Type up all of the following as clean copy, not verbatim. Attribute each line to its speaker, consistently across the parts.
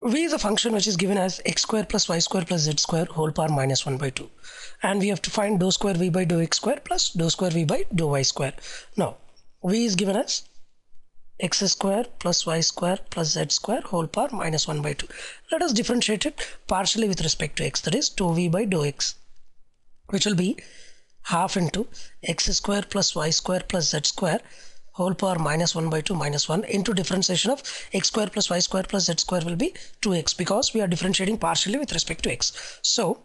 Speaker 1: V is a function which is given as x square plus y square plus z square whole power minus 1 by 2. And we have to find dou square v by dou x square plus dou square v by dou y square. Now, V is given as x square plus y square plus z square whole power minus 1 by 2. Let us differentiate it partially with respect to x, that is dou v by dou x, which will be half into x square plus y square plus z square whole power minus 1 by 2 minus 1 into differentiation of x square plus y square plus z square will be 2x, because we are differentiating partially with respect to x. So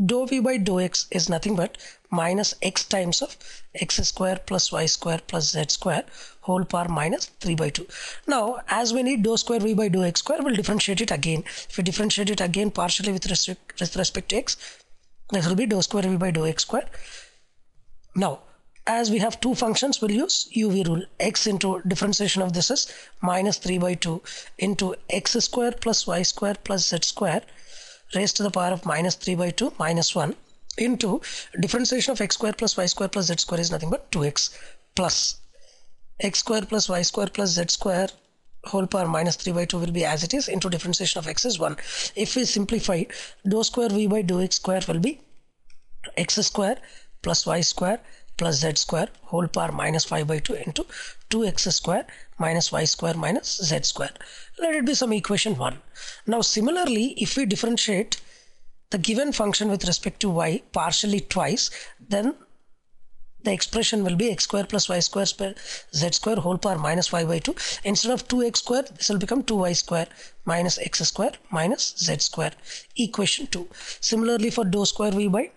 Speaker 1: dou v by dou x is nothing but minus x times of x square plus y square plus z square whole power minus 3 by 2. Now, as we need dou square v by dou x square, we'll differentiate it again. If we differentiate it again partially with respect to x, this will be dou square v by dou x square. Now, as we have two functions, we'll use UV rule. X into differentiation of this is minus 3 by 2 into x square plus y square plus z square raised to the power of minus 3 by 2 minus 1 into differentiation of x square plus y square plus z square is nothing but 2x plus x square plus y square plus z square whole power minus 3 by 2 will be as it is into differentiation of x is 1. If we simplify, dou square v by dou x square will be x square plus y square plus z square whole power minus 5 by 2 into 2x square minus y square minus z square. Let it be some equation 1. Now similarly, if we differentiate the given function with respect to y partially twice, then the expression will be x square plus y square z square whole power minus 5 by 2. Instead of 2x square, this will become 2y square minus x square minus z square. Equation 2. Similarly, for dou square v by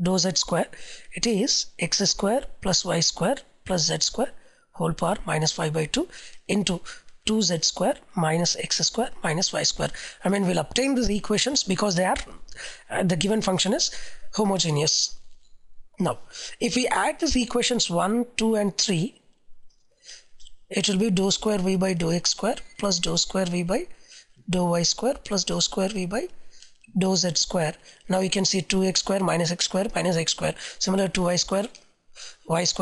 Speaker 1: dou z square, it is x square plus y square plus z square whole power minus 5 by 2 into 2z square minus x square minus y square. I mean, we'll obtain these equations because they are the given function is homogeneous. Now, if we add these equations 1, 2 and 3, it will be dou square v by dou x square plus dou square v by dou y square plus dou square v by dou z square. Now you can see 2x square minus x square minus x square. Similar to y square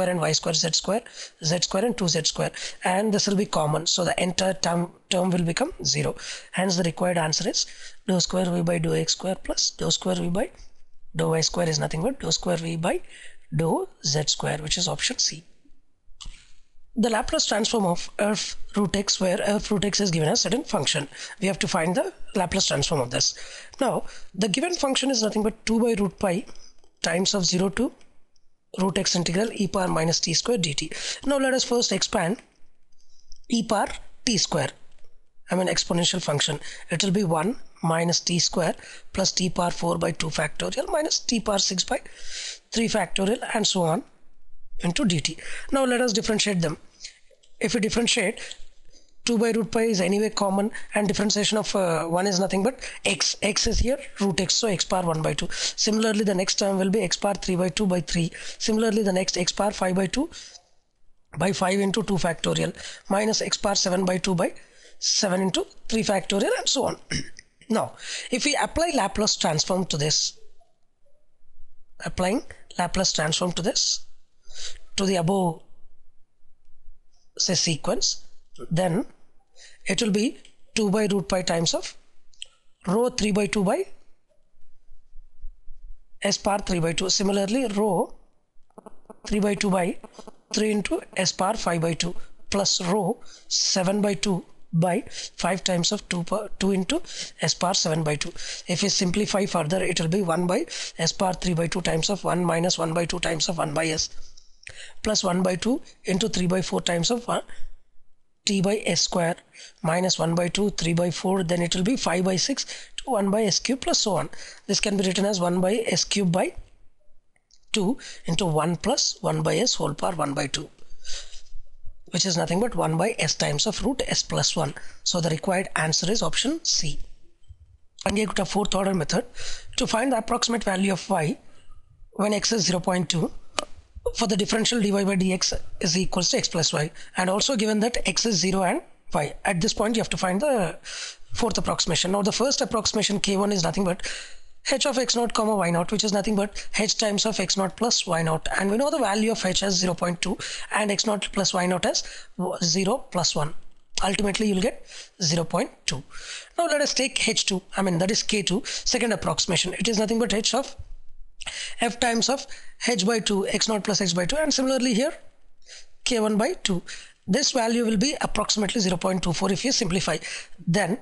Speaker 1: and y square z square and 2z square, and this will be common, so the entire term will become 0. Hence the required answer is dou square v by dou x square plus dou square v by dou y square is nothing but dou square v by dou z square, which is option C. The Laplace transform of f root x, where f root x is given as certain function, we have to find the Laplace transform of this. Now the given function is nothing but 2 by root pi times of 0 to root x integral e power minus t square dt. Now let us first expand e power t square, I mean exponential function. It will be 1 minus t square plus t power 4 by 2 factorial minus t power 6 by 3 factorial and so on into dt. Now let us differentiate them. If we differentiate, 2 by root pi is anyway common, and differentiation of 1 is nothing but x. X is here root x, so x power 1 by 2. Similarly, the next term will be x power 3 by 2 by 3. Similarly, the next x power 5 by 2 by 5 into 2 factorial minus x power 7 by 2 by 7 into 3 factorial and so on. Now, if we apply Laplace transform to this, applying Laplace transform to this, to the above say sequence, then it will be 2 by root pi times of rho 3 by 2 by s power 3 by 2. Similarly, rho 3 by 2 by 3 into s power 5 by 2 plus rho 7 by 2 by 5 times of 2 into s power 7 by 2. If we simplify further, it will be 1 by s power 3 by 2 times of 1 minus 1 by 2 times of 1 by s plus 1 by 2 into 3 by 4 times of 1 t by s square minus 1 by 2 3 by 4, then it will be 5 by 6 to 1 by s cube plus so on. This can be written as 1 by s cube by 2 into 1 plus 1 by s whole power 1 by 2, which is nothing but 1 by s times of root s plus 1. So the required answer is option C. And you got a fourth order method to find the approximate value of y when x is 0.2 for the differential dy by dx is equals to x plus y, and also given that x is 0 and y. At this point you have to find the fourth approximation. Now the first approximation k1 is nothing but h of x naught comma y naught, which is nothing but h times of x naught plus y naught, and we know the value of h as 0.2 and x naught plus y naught as 0 plus 1. ultimately you'll get 0.2. Now let us take h2, that is k2, second approximation. It is nothing but h of f times of h by 2 x0 plus h by 2, and similarly here k1 by 2. This value will be approximately 0.24 if you simplify. Then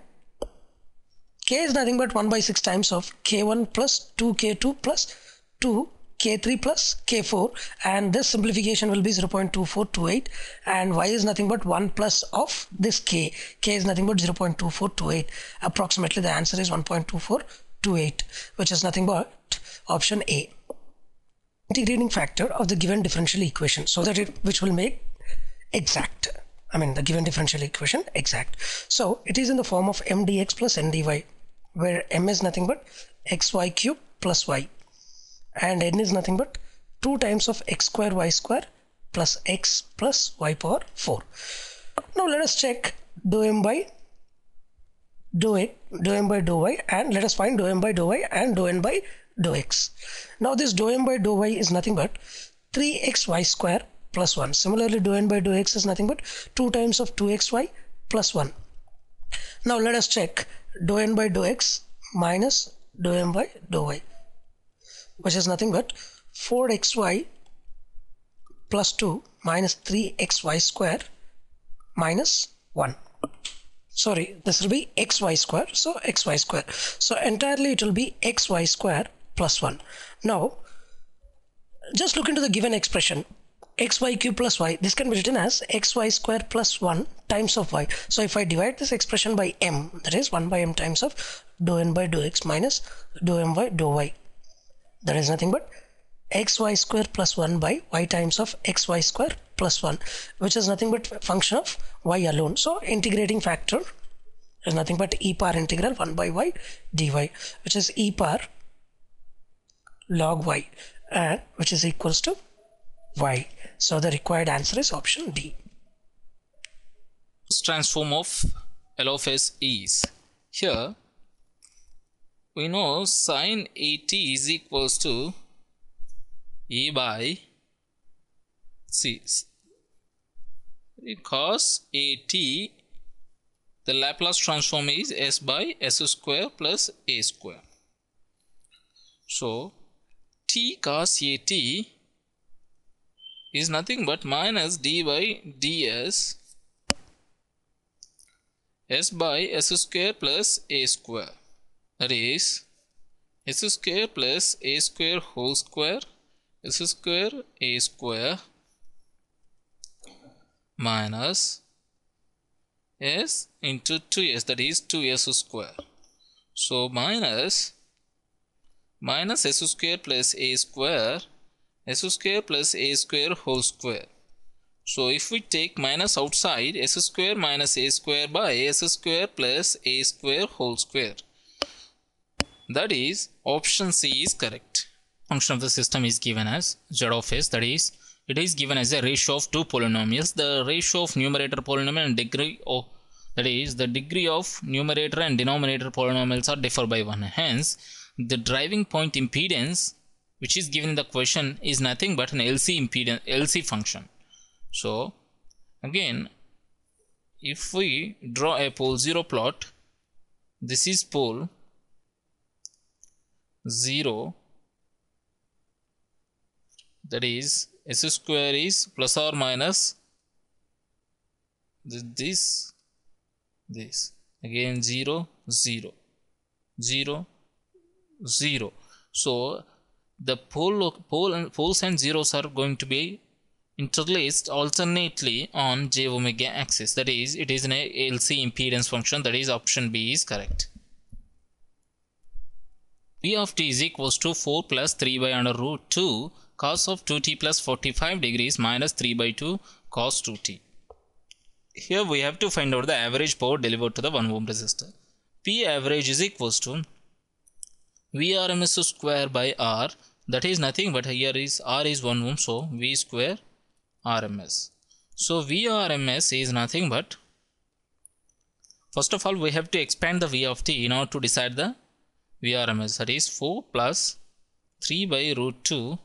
Speaker 1: k is nothing but 1 by 6 times of k1 plus 2k2 plus 2 k3 plus k4, and this simplification will be 0.2428, and y is nothing but 1 plus of this k is nothing but 0.2428. Approximately the answer is 1.2428, which is nothing but option A. Integrating factor of the given differential equation, so that which will make exact, the given differential equation exact. So it is in the form of m dx plus n dy, where m is nothing but xy cube plus y, and n is nothing but 2 times of x square y square plus x plus y power 4. Now let us check dou m by dou y, and let us find dou m by dou y and dou n by dou x. Now this dou m by dou y is nothing but 3xy square plus 1. Similarly, dou n by dou x is nothing but 2 times of 2xy plus 1. Now let us check dou n by dou x minus dou m by dou y, which is nothing but 4xy plus 2 minus 3xy square minus 1. Sorry, this will be xy square, so xy square. So entirely it will be xy square plus 1. Now, just look into the given expression. Xy cube plus y, this can be written as xy square plus 1 times of y. So if I divide this expression by m, that is 1 by m times of dou n by dou x minus dou m by dou y. That is nothing but xy square plus 1 by y times of xy square plus 1, which is nothing but function of y alone. So integrating factor is nothing but e power integral 1 by y dy, which is e power log y, and which is equals to y. So the required answer is option D.
Speaker 2: Transform of L of s is, here we know sin at is equals to e by c. Cos at, the Laplace transform is s by s square plus a square. So t cos at is nothing but minus d by ds s by s square plus a square, that is s square plus a square whole square s square a square minus s into 2s, that is 2s square. So minus s square plus a square plus a square whole square. So if we take minus outside, s square minus a square by s square plus a square whole square. That is option C is correct. Function of the system is given as z of s, that is it is given as a ratio of two polynomials. The ratio of numerator polynomial and degree of, that is the degree of numerator and denominator polynomials are differ by 1. Hence the driving point impedance which is given in the question is nothing but an LC impedance, LC function. So again, if we draw a pole 0 plot, this is pole 0, that is s square is plus or minus this again 0 0 0 0. So the poles and zeros are going to be interlaced alternately on j omega axis, that is it is an LC impedance function, that is option B is correct. V of t is equals to 4 plus 3 by under root 2 cos of 2t plus 45 degrees minus 3 by 2 cos 2t. Here we have to find out the average power delivered to the 1 ohm resistor. P average is equals to VRMS square by R, that is nothing but here is R is 1 ohm, so V square RMS. So VRMS is nothing but, first of all we have to expand the V of t in order to decide the VRMS, that is 4 plus 3 by root 2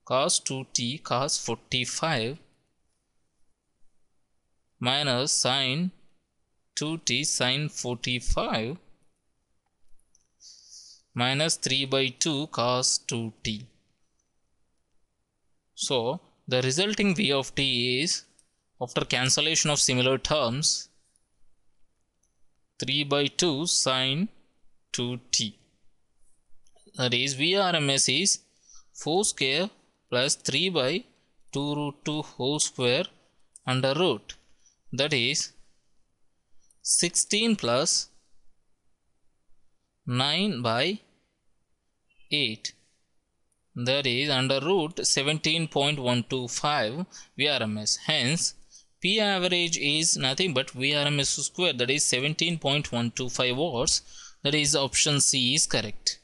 Speaker 2: cos 2t cos 45 minus sin 2t sine 45 minus 3 by 2 cos 2t. So the resulting v of t is, after cancellation of similar terms, 3 by 2 sine 2t. That is, Vrms is 4 square plus 3 by 2 root 2 whole square under root. That is 16 plus 9 by 8. That is under root 17.125 Vrms. Hence, P average is nothing but Vrms square, that is 17.125 watts. That is, option C is correct.